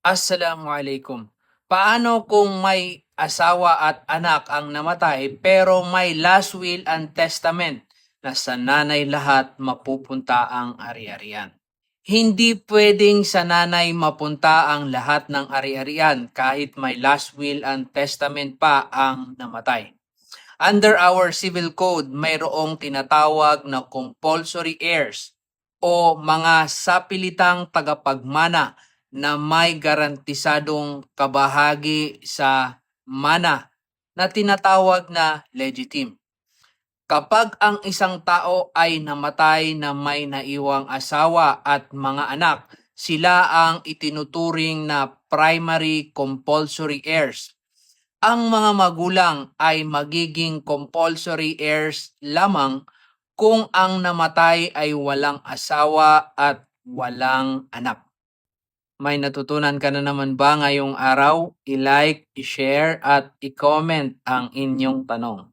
Assalamualaikum. Paano kung may asawa at anak ang namatay pero may last will and testament na sa nanay lahat mapupunta ang ari-arian? Hindi pwedeng sa nanay mapunta ang lahat ng ari-arian kahit may last will and testament pa ang namatay. Under our civil code, mayroong tinatawag na compulsory heirs o mga sapilitang tagapagmana na may garantisadong kabahagi sa mana na tinatawag na legitim. Kapag ang isang tao ay namatay na may naiwang asawa at mga anak, sila ang itinuturing na primary compulsory heirs. Ang mga magulang ay magiging compulsory heirs lamang kung ang namatay ay walang asawa at walang anak. May natutunan ka na naman ba ngayong araw? I-like, i-share at i-comment ang inyong tanong.